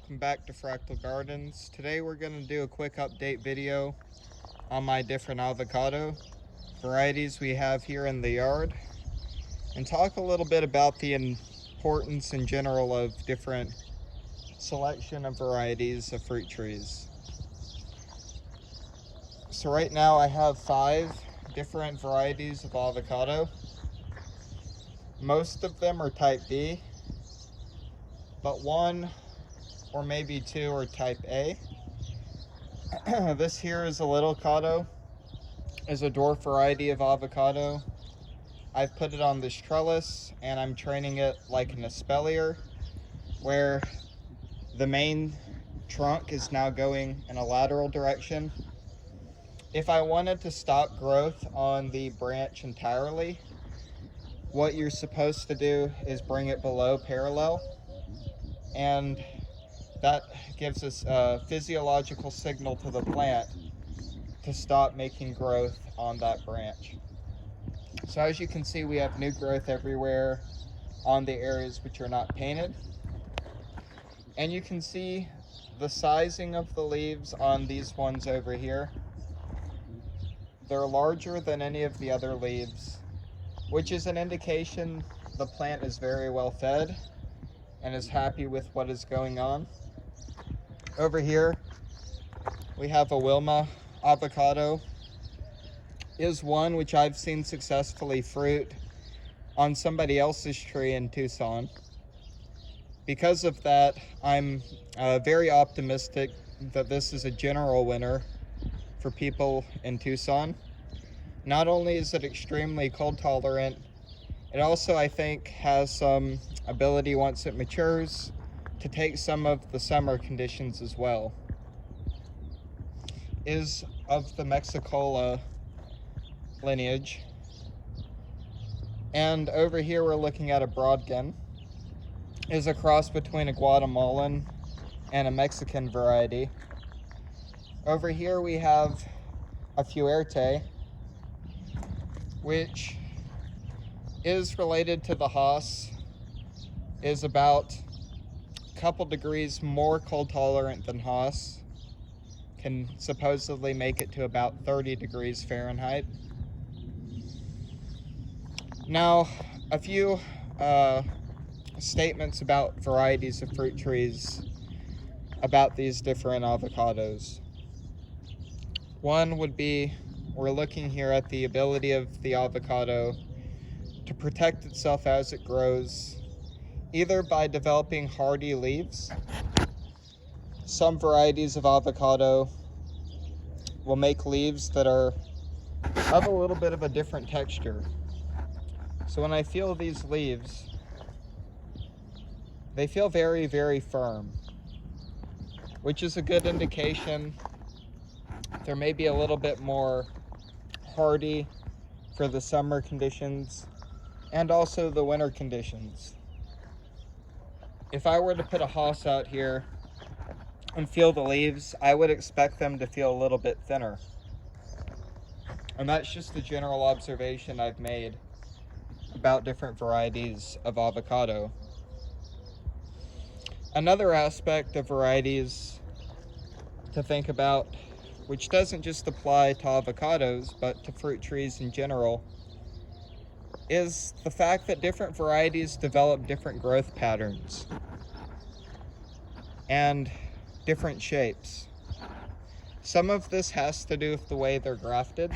welcome back to Fractal Gardens. Today we're going to do a quick update video on my different avocado varieties we have here in the yard and talk a little bit about the importance in general of different selection of varieties of fruit trees. So right now I have 5 different varieties of avocado. Most of them are type B, but 1 or maybe 2 are type A. This here is a little avocado, is a dwarf variety of avocado. I've put it on this trellis and I'm training it like an espalier, where the main trunk is now going in a lateral direction. If I wanted to stop growth on the branch entirely, what you're supposed to do is bring it below parallel, and that gives us a physiological signal to the plant to stop making growth on that branch. So as you can see, we have new growth everywhere on the areas which are not painted. And you can see the sizing of the leaves on these ones over here. They're larger than any of the other leaves, which is an indication the plant is very well fed and is happy with what is going on. Over here, we have a Wilma avocado. Is one which I've seen successfully fruit on somebody else's tree in Tucson. Because of that, I'm very optimistic that this is a general winner for people in Tucson. Not only is it extremely cold tolerant, it also, I think, has some ability once it matures to take some of the summer conditions as well. Is of the Mexicola lineage. And over here we're looking at a Broadkin. Is a cross between a Guatemalan and a Mexican variety. Over here we have a Fuerte, which is related to the Haas, is about a couple degrees more cold tolerant than Haas, can supposedly make it to about 30 degrees Fahrenheit. Now, a few statements about varieties of fruit trees about these different avocados. One would be, we're looking here at the ability of the avocado to protect itself as it grows, either by developing hardy leaves. Some varieties of avocado will make leaves that are of a little bit of a different texture. So when I feel these leaves, they feel very, very firm, which is a good indication there may be a little bit more hardy for the summer conditions and also the winter conditions. If I were to put a Haas out here and feel the leaves, I would expect them to feel a little bit thinner. And that's just the general observation I've made about different varieties of avocado. Another aspect of varieties to think about, which doesn't just apply to avocados, but to fruit trees in general, is the fact that different varieties develop different growth patterns and different shapes. Some of this has to do with the way they're grafted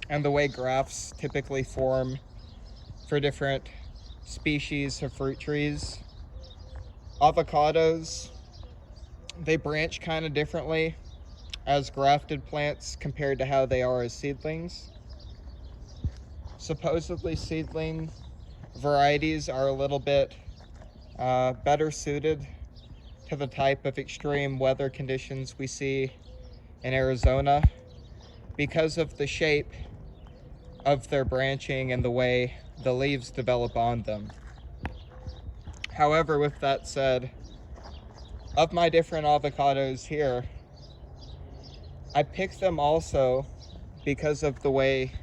and the way grafts typically form for different species of fruit trees. Avocados, they branch kind of differently as grafted plants compared to how they are as seedlings. Supposedly seedling varieties are a little bit better suited to the type of extreme weather conditions we see in Arizona because of the shape of their branching and the way the leaves develop on them. However, with that said, of my different avocados here, I picked them also because of the way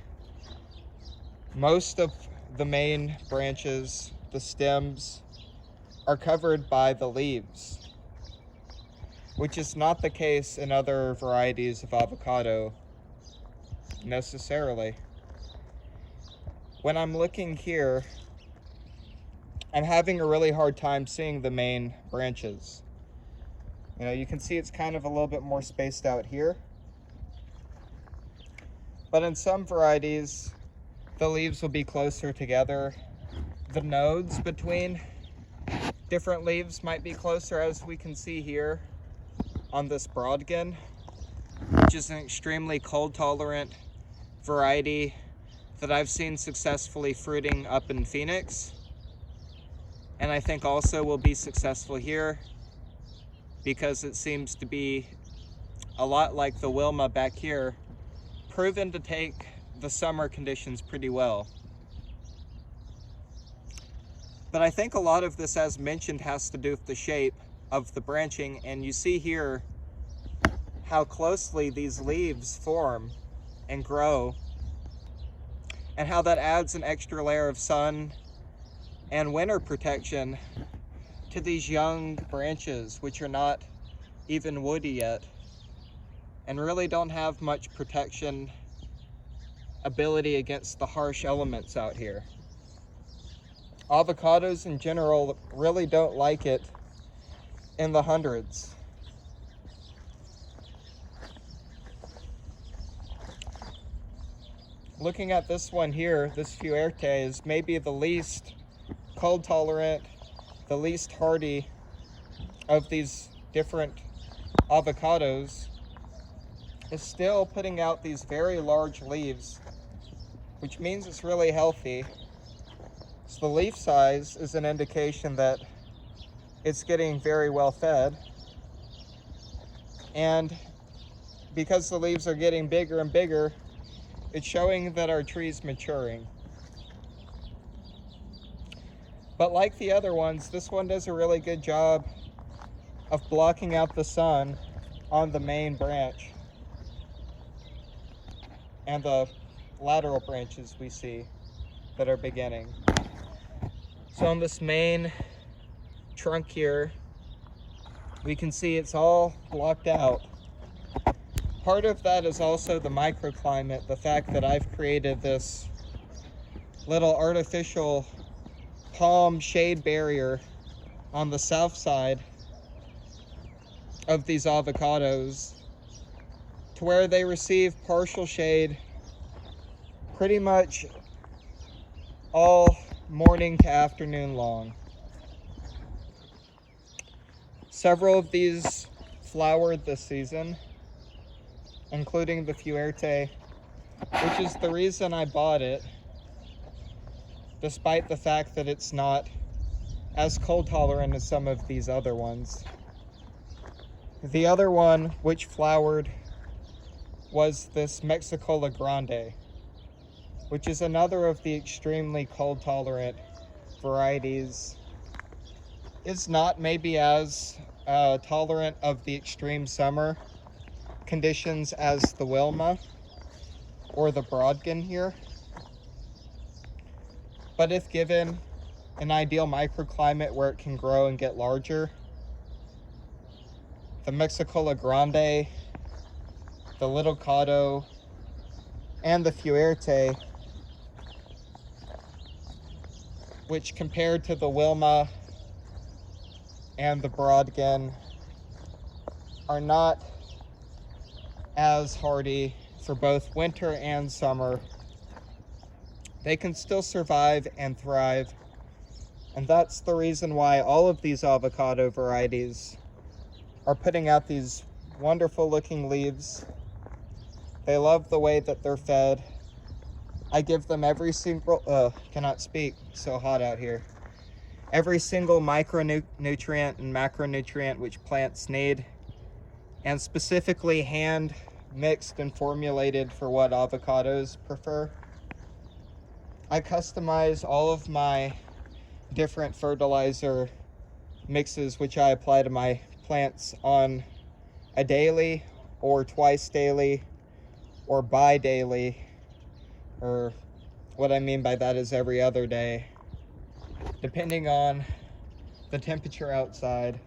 most of the main branches, the stems, are covered by the leaves. which is not the case in other varieties of avocado necessarily. When I'm looking here, I'm having a really hard time seeing the main branches. You know, you can see it's kind of a little bit more spaced out here. But in some varieties, the leaves will be closer together. The nodes between different leaves might be closer, as we can see here on this Broadgen, which is an extremely cold tolerant variety that I've seen successfully fruiting up in Phoenix. And I think also will be successful here because it seems to be a lot like the Wilma back here, proven to take the summer conditions pretty well. But I think a lot of this, as mentioned, has to do with the shape of the branching, and you see here how closely these leaves form and grow, and how that adds an extra layer of sun and winter protection to these young branches, which are not even woody yet and really don't have much protection ability against the harsh elements out here. Avocados in general really don't like it in the hundreds. Looking at this one here, this Fuerte is maybe the least cold tolerant, the least hardy of these different avocados, is still putting out these very large leaves, which means it's really healthy. So the leaf size is an indication that it's getting very well fed. And because the leaves are getting bigger and bigger, it's showing that our tree's maturing. But like the other ones, this one does a really good job of blocking out the sun on the main branch and the lateral branches we see that are beginning. So on this main trunk here, we can see it's all blocked out. Part of that is also the microclimate, the fact that I've created this little artificial palm shade barrier on the south side of these avocados to where they receive partial shade pretty much all morning to afternoon long. Several of these flowered this season, including the Fuerte, which is the reason I bought it, despite the fact that it's not as cold tolerant as some of these other ones. The other one which flowered was this Mexicola Grande, which is another of the extremely cold tolerant varieties. It's not maybe as tolerant of the extreme summer conditions as the Wilma or the Broadgen here. But if given an ideal microclimate where it can grow and get larger, the Mexicola Grande, the Little Cotto, and the Fuerte, which compared to the Wilma and the Broadgen are not as hardy for both winter and summer, they can still survive and thrive. And that's the reason why all of these avocado varieties are putting out these wonderful looking leaves. They love the way that they're fed. I give them every single, cannot speak, so hot out here. Every single micronutrient and macronutrient which plants need, and specifically hand mixed and formulated for what avocados prefer. I customize all of my different fertilizer mixes which I apply to my plants on a daily or twice daily or bi-daily, or what I mean by that is every other day, depending on the temperature outside.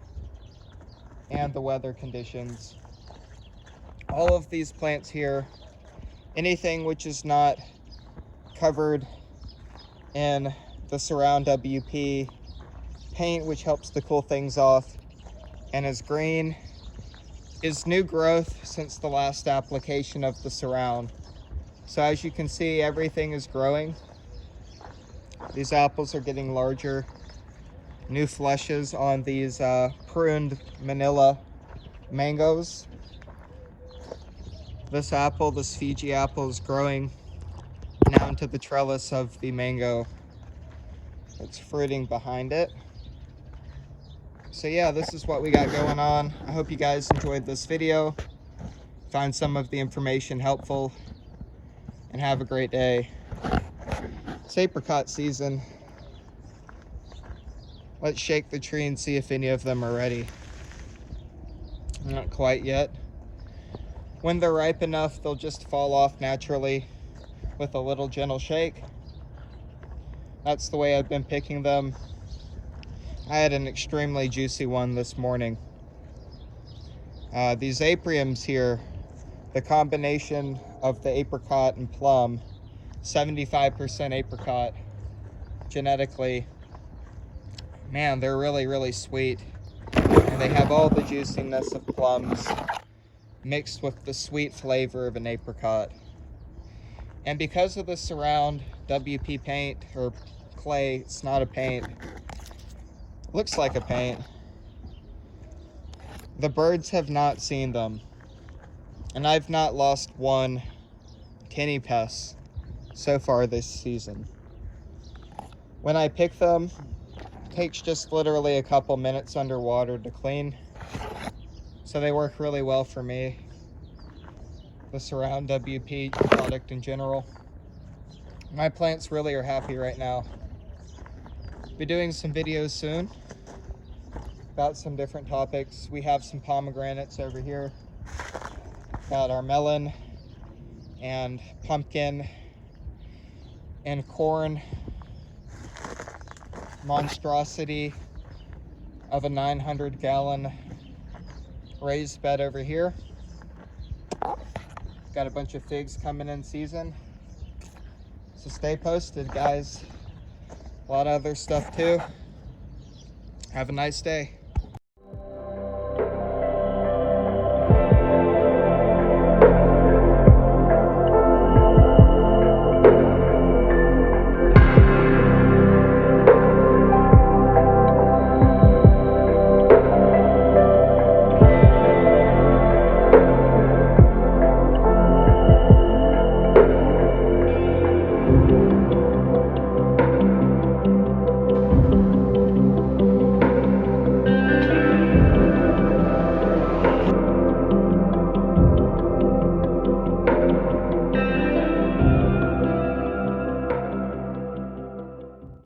and the weather conditions. All of these plants here, anything which is not covered in the Surround WP paint, which helps to cool things off, and is green, is new growth since the last application of the Surround. So as you can see, everything is growing. These apples are getting larger. New fleshes on these pruned Manila mangoes. This apple, this Fiji apple, is growing now into the trellis of the mango that's fruiting behind it. So yeah, this is what we got going on. I hope you guys enjoyed this video, found some of the information helpful, and have a great day. It's apricot season. Let's shake the tree and see if any of them are ready. Not quite yet. When they're ripe enough, they'll just fall off naturally with a little gentle shake. That's the way I've been picking them. I had an extremely juicy one this morning. These apriums here, the combination of the apricot and plum, 75% apricot genetically. Man, they're really, really sweet. And they have all the juiciness of plums mixed with the sweet flavor of an apricot. And because of the Surround WP paint, or clay, it's not a paint, looks like a paint, the birds have not seen them. And I've not lost one tinny pest so far this season. When I pick them, it takes just literally a couple minutes underwater to clean. So they work really well for me. The Surround WP product in general. My plants really are happy right now. Be doing some videos soon about some different topics. We have some pomegranates over here. Got our melon and pumpkin and corn monstrosity of a 900-gallon raised bed over here. Got a bunch of figs coming in season. So stay posted, guys. A lot of other stuff too. Have a nice day.